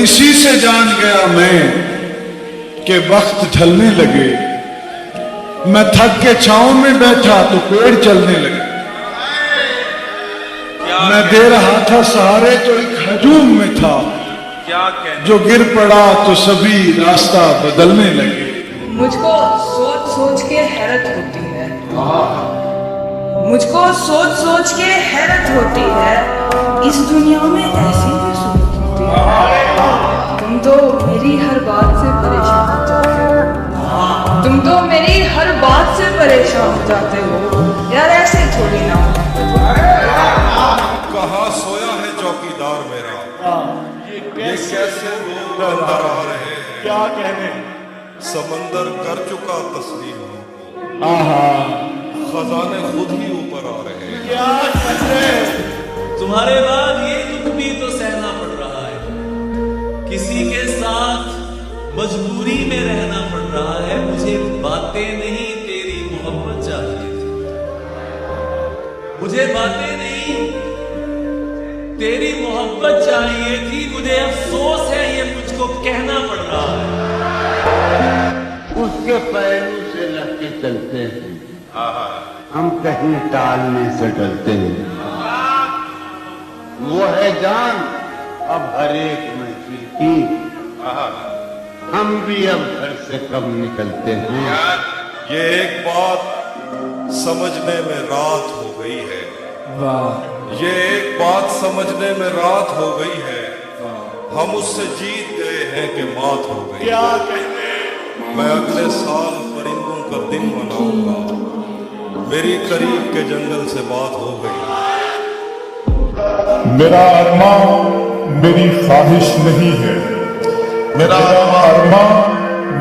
इसी से जान गया मैं कि वक्त ढलने लगे। मैं थक के छांव में बैठा तो पेड़ चलने लगे। मैं दे रहा था सहारे तो एक हजूम में था, जो गिर पड़ा तो सभी रास्ता बदलने लगे। मुझको सोच सोच के हैरत होती है, मुझको सोच सोच के हैरत होती है, इस दुनिया में ऐसी भी सूरत होती है। तुम तो मेरी हर बात से परेशान हो जाते हो, तुम तो मेरी हर बात से परेशान हो जाते हो यार, ऐसे थोड़ी ना। कहाँ सोया है चौकीदार मेरा, ये कैसे लोग अंदर आ रहे हैं। क्या कहने, समंदर कर चुका तस्लीम, खजाने खुद ही ऊपर आ रहे हैं। क्या कहने, तुम्हारे बाद ये दुख भी तो सहना पड़ रहा है, किसी के साथ मजबूरी में रहना पड़ रहा है। मुझे बातें नहीं तेरी मोहब्बत चाहिए थी, मुझे बातें नहीं तेरी मोहब्बत चाहिए थी। मुझे अफसोस है ये मुझको कहना पड़ रहा है। उसके पैरों से लग के चलते हैं, हम कहीं टालने से डरते हैं। वो है जान अब हर एक महफिल की, हम भी अब घर से कम निकलते हैं। ये एक बात समझने में रात हो गई है, ये एक बात समझने में रात हो गई है। हम उससे जीत गए हैं कि मात हो गई। क्या कहने, मैं अगले साल परिंदों का दिन मनाऊंगा, मेरी करीब के जंगल से बात हो गई। मेरा अरमान मेरी ख्वाहिश नहीं है, मेरा अरमान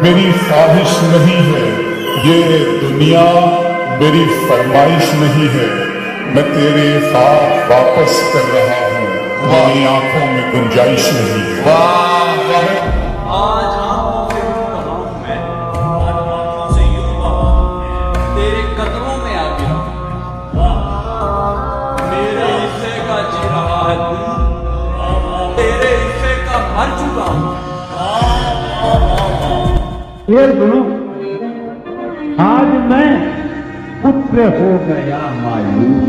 मेरी ख्वाहिश नहीं है, ये दुनिया मेरी फरमाइश नहीं है। मैं तेरे साथ वापस कर रहा हूँ, मेरी आंखों में गुंजाइश नहीं है। आज आंखों से यूं कहा हूं मैं, आज आंखों से यूं कहा हूं, तेरे कदमों में आ गिरा। मेरे हिस्से का जी रहा है तू, तेरे हिस्से का मर चुका हूं। ये सुनो, आज मैं पुत्र हो गया मायूस,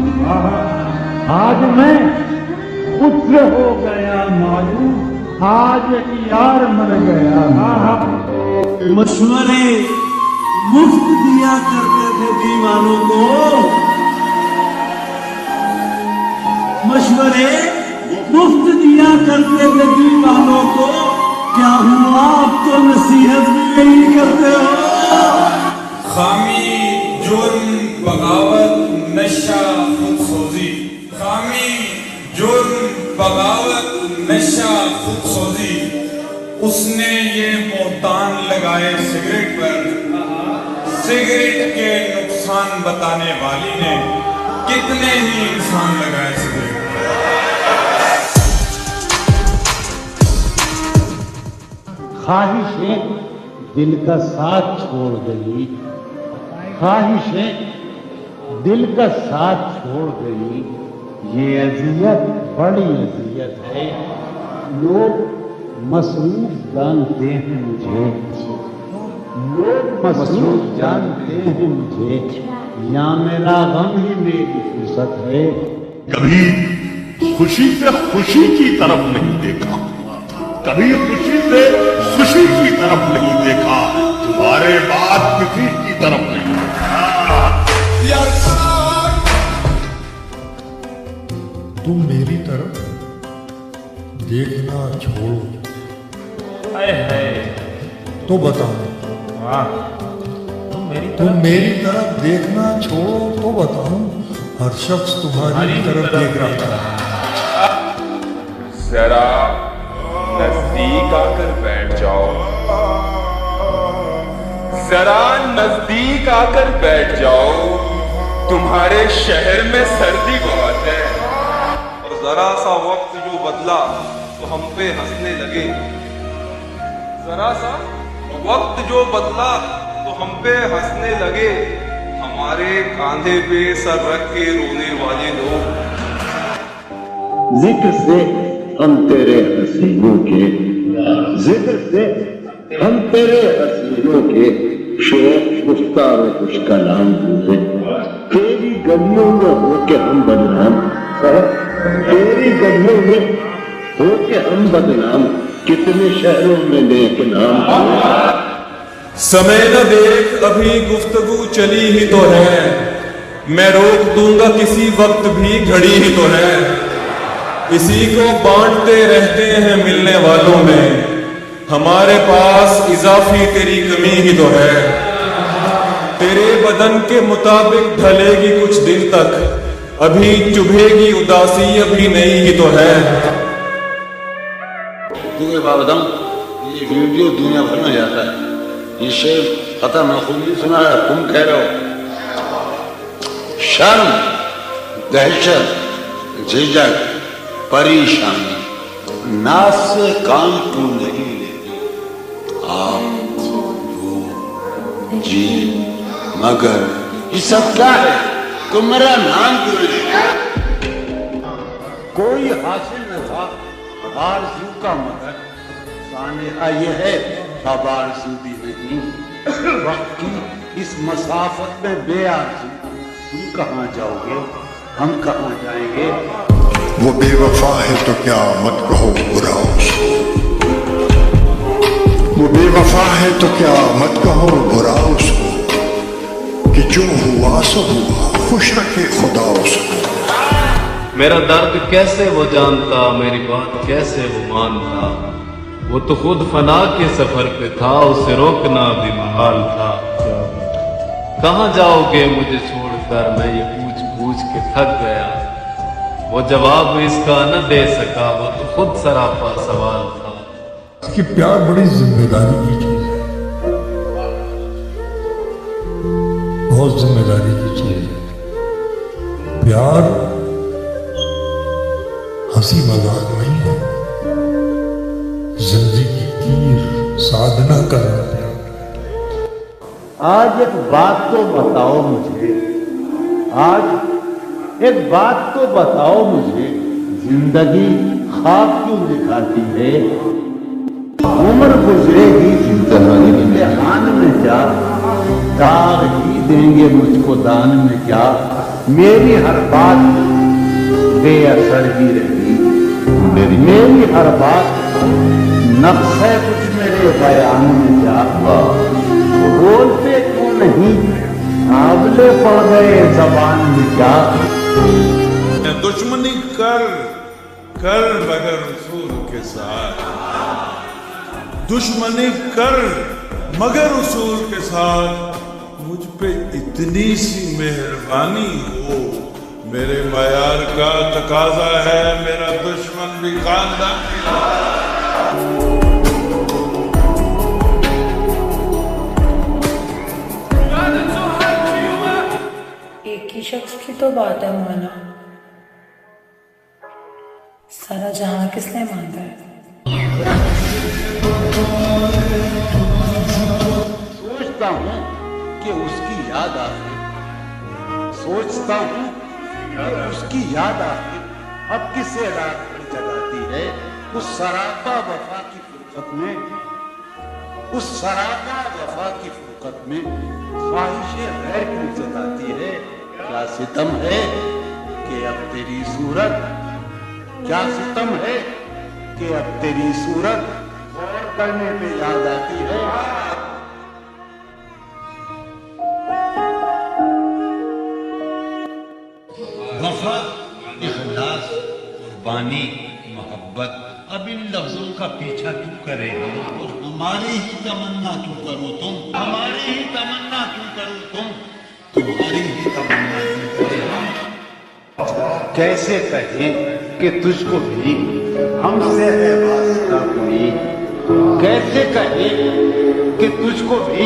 आज मैं पुत्र हो गया मायूस, आज यार मर गया। मशवरे मुफ्त दिया करते थे दीवानों को, मशवरे मुफ्त दिया करते थे दीवानों को। क्या हुआ आप तो नसीहत भी नहीं करते हो। खामी जुर्म बगावत नशा खुदसोजी, खामी जुर्म बगावत नशा खुदसोजी। उसने ये मोहतान लगाए सिगरेट पर, सिगरेट के नुकसान बताने वाली ने कितने ही इंसान लगाए सिगरेट पर। ख्वाहिशें दिल का साथ छोड़ गई, ख्वाहिशें दिल का साथ छोड़ गई। ये अजियत बड़ी अजियत है, लोग मसरूफ जानते हैं मुझे, लोग मसरूफ जानते हैं मुझे, या मेरा गम ही मेरी फुर्सत है। कभी खुशी से खुशी की तरफ नहीं देखा, कभी खुशी से खुशी की तरफ नहीं देखा, तुम्हारे बाद किसी की तरफ नहीं देखा। तुम मेरी तरफ देखना छोड़ो तो बताओ, तुम मेरी तरफ देखना छोड़ो तो बताओ, हर शख्स तुम्हारी तरफ देख रहा था। जरा नजदीक आकर बैठ जाओ, जरा नजदीक आकर बैठ जाओ, तुम्हारे शहर में सर्दी बहुत है। और जरा सा वक्त जो बदला तो हम पे हंसने लगे, जरा सा वक्त जो बदला तो हम पे हंसने लगे। हमारे कांधे पे सर रख के रोने वाले लोग। जिक्र से हम तेरे हसीनों के ذکر سے ہم تیرے حسینوں کے شوق گفتار و خوش کلام ہوئے، تیری گلیوں میں ہو کے ہم بدنام، تیری گلیوں میں ہو کے ہم بدنام، کتنے شہروں میں نیک نام۔ سمے نہ دیکھ ابھی گفتگو چلی ہی تو ہے، میں روک دوں گا کسی وقت بھی گھڑی ہی تو ہے، اسی کو بانٹتے رہتے ہیں ملنے والوں میں، ہمارے پاس اضافی تیری کمی ہی تو ہے، تیرے بدن کے مطابق ڈھلے گی کچھ دن تک، ابھی چبھے گی اداسی ابھی نئی ہی تو ہے۔ تمہیں بات بتاؤں، یہ ویڈیو دنیا بھر میں جاتا ہے، یہ شعر ختم ہے، خود نہیں سنا ہے، تم کہہ رہے ہو۔ شرم، دہشت، جھجک، پریشانی، ناز سے کام کیوں نہیں لیتی؟ آپ وہ جی مگر یہ سب کیا ہے؟ تم میرا نام کیوں لیتے؟ کوئی حاصل نہ تھا آرزو کا مگر، سانحہ یہ ہے اب آرزو بھی نہیں، وقت کی اس مسافت میں بے آرزو، تم کہاں جاؤ گے، ہم کہاں جائیں گے؟ وہ بے وفا ہے تو کیا مت کہو برا اس کو، وہ بے وفا ہے تو کیا مت کہو برا اس کو، کہ جو ہوا سو ہوا، خوش رکھے خدا اس کو۔ میرا درد کیسے وہ جانتا، میری بات کیسے وہ مانتا، وہ تو خود فنا کے سفر پہ تھا، اسے روکنا بھی محال تھا۔ کہاں جاؤ گے مجھے چھوڑ کر، میں یہ پوچھ پوچھ کے تھک گیا، وہ جواب اس کا نہ دے سکا، وہ تو خود سراپا سوال تھا۔ کہ پیار بڑی ذمہ داری کی چیز ہے، بہت ذمہ داری کی چیز ہے۔ پیار ہنسی مذاق نہیں ہے، زندگی کی سادھنا کرنا پیار۔ آج ایک بات تو بتاؤ مجھے، آج ایک بات تو بتاؤ مجھے، زندگی خواب کیوں دکھاتی ہے؟ عمر گزرے گی زندگی امتحان میں کیا، داغ ہی دیں گے مجھ کو دان میں کیا، میری ہر بات بے اثر ہی رہی، میری ہر بات نقص ہے کچھ میرے بیان میں کیا، بولتے کیوں نہیں، آبلے پڑ گئے زبان میں کیا۔ دشمنی کر مگر اصول کے ساتھ، دشمنی کر مگر اصول کے ساتھ، مجھ پہ اتنی سی مہربانی ہو، میرے معیار کا تقاضا ہے میرا دشمن بھی خاندانی ہو۔ ایک ہی شخص کی تو بات ہے مولانا، سارا جہاں کس نے مانگا ہے؟ سوچتا ہوں کہ اس کی یاد آتی، سوچتا ہوں کہ اس کی یاد آتی، اب کسے رات بھر جگاتی ہے، اس سراپا وفا کی فرقت میں، اس سراپا وفا کی فرقت میں خواہش غیر کیوں جتاتی ہے؟ کیا ستم ہے کہ اب تیری صورت، کیا ستم ہے کہ اب تیری صورت غور کرنے پہ یاد آتی ہے؟ وفا، اخلاص، قربانی، محبت، اب ان لفظوں کا پیچھا کیوں کرے ہم، اور ہماری ہی تمنا کیوں کرو تم، ہماری ہی تمنا کیوں کرو تم، تمہاری ہی تمنا کیوں کرے ہم۔ کیسے کہیں کہ تجھ کو بھی ہم سے ہے واسطہ کوئی، کیسے کہیں کہ تجھ کو بھی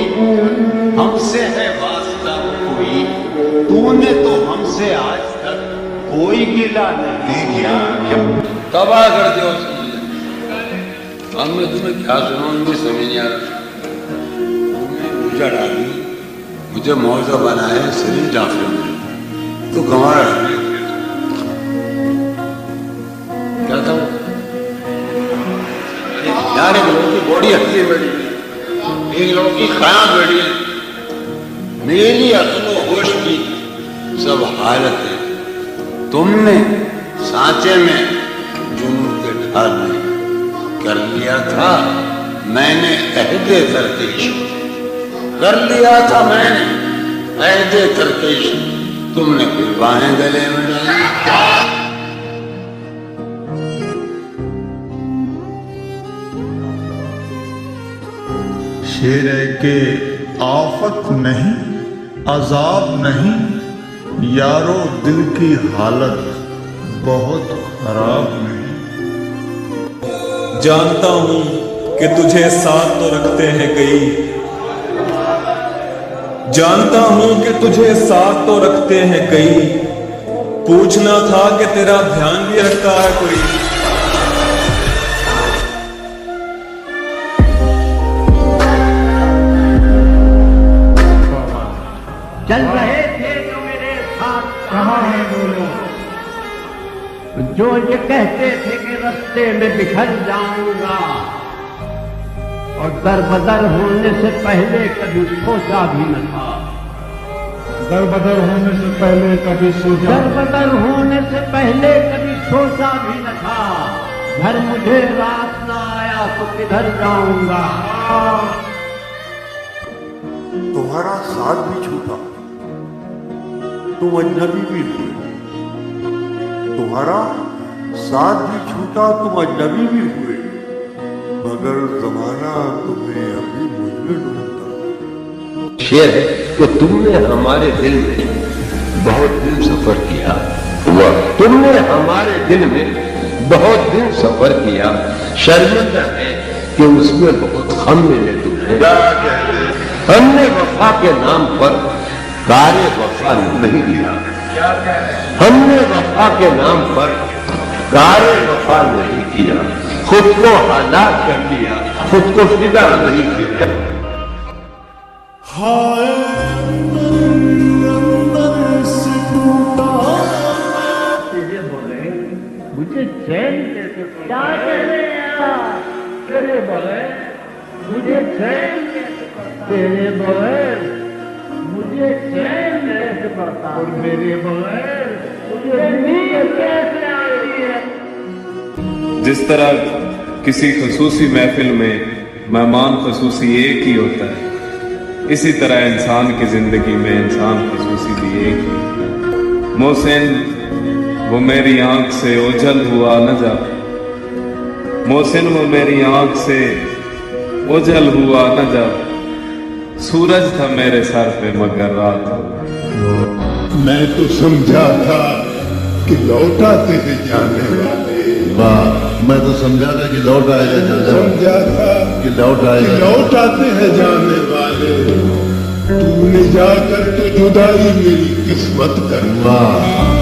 ہم سے ہے واسطہ کوئی، تو نے تو ہم سے آج تک کوئی گلہ نہیں کیا۔ تباہ کر دیا اس کی، ہم نے تمہیں کیا سنا مجھے سمجھ نہیں آ رہا، تمہیں اجڑ ڈالی، مجھے موضوع بنایا سلیم جعفر نے، تو گنوا رہا کیا تھا وہ؟ यार एक लोगों की बॉडी हड्डी बड़ी, एक लोगों की खाया बड़ी, मेरी अक्ल होश की सब हालत है। तुमने सांचे में जुनून के ढाल में कर लिया था मैंने अहदे तरकेश, कर लिया था मैंने अहदे तरकेश, तुमने फिर बाहें गले में डाली। शेर है के आफत नहीं अजाब नहीं, यारो दिल की हालत बहुत खराब नहीं। जानता हूं कि तुझे साथ तो रखते हैं कई, जानता हूं कि तुझे साथ तो रखते हैं कई, पूछना था कि तेरा ध्यान भी रखता है कोई। चल रहे थे जो मेरे साथ कहाँ है बोलो, जो ये कहते थे कि रास्ते में बिखर जाऊंगा, और दर बदर होने से पहले कभी सोचा भी न था, दर बदर होने से पहले कभी सोचा, दर बदर होने से पहले कभी सोचा भी न था, घर मुझे रात न आया तो किधर जाऊंगा। तुम्हारा साथ भी छूटा, तुम अजनबी भी हुए, तुम्हारा साथ भी छूटा, तुम अजनबी भी हुए, मगर जमाना तुम्हें अभी मुझ में ढूंढता। शेर है कि तुमने हमारे दिल में बहुत दिन सफर किया, तुमने हमारे दिल में बहुत दिन सफर किया, शर्मिंदा है कि उसमें बहुत गम मिले तुम्हें। हमने वफा के नाम पर कारे वफा नहीं किया, हमने वफा के नाम पर कारे वफा नहीं किया, खुद को हलाक कर दिया, खुद को फिदा नहीं किया। मुझे चैन कैसे क्या तेरे बगैर मुझे चैन तेरे बगैर मुझे चैन कैसे पड़ता, और मेरे बगैर मुझे नींद कैसे आती है। जिस तरह किसी खसूसी महफिल में मेहमान खसूसी एक ही होता है, इसी तरह इंसान की जिंदगी में इंसान खसूसी भी एक ही। मोहसिन वो मेरी आंख से ओझल हुआ न जा, मोहसिन वो मेरी आंख से ओझल हुआ न जा, सूरज था मेरे सर पे मगर रात हो। मैं तो समझा था कि लौट आते थे जाने वाले, वाह, मैं तो समझा था कि लौट आएगा, समझा था कि लौट आएगा, लौट आते हैं जाने वाले, तूने जाकर तो जुदाई मेरी किस्मत कर। वाह।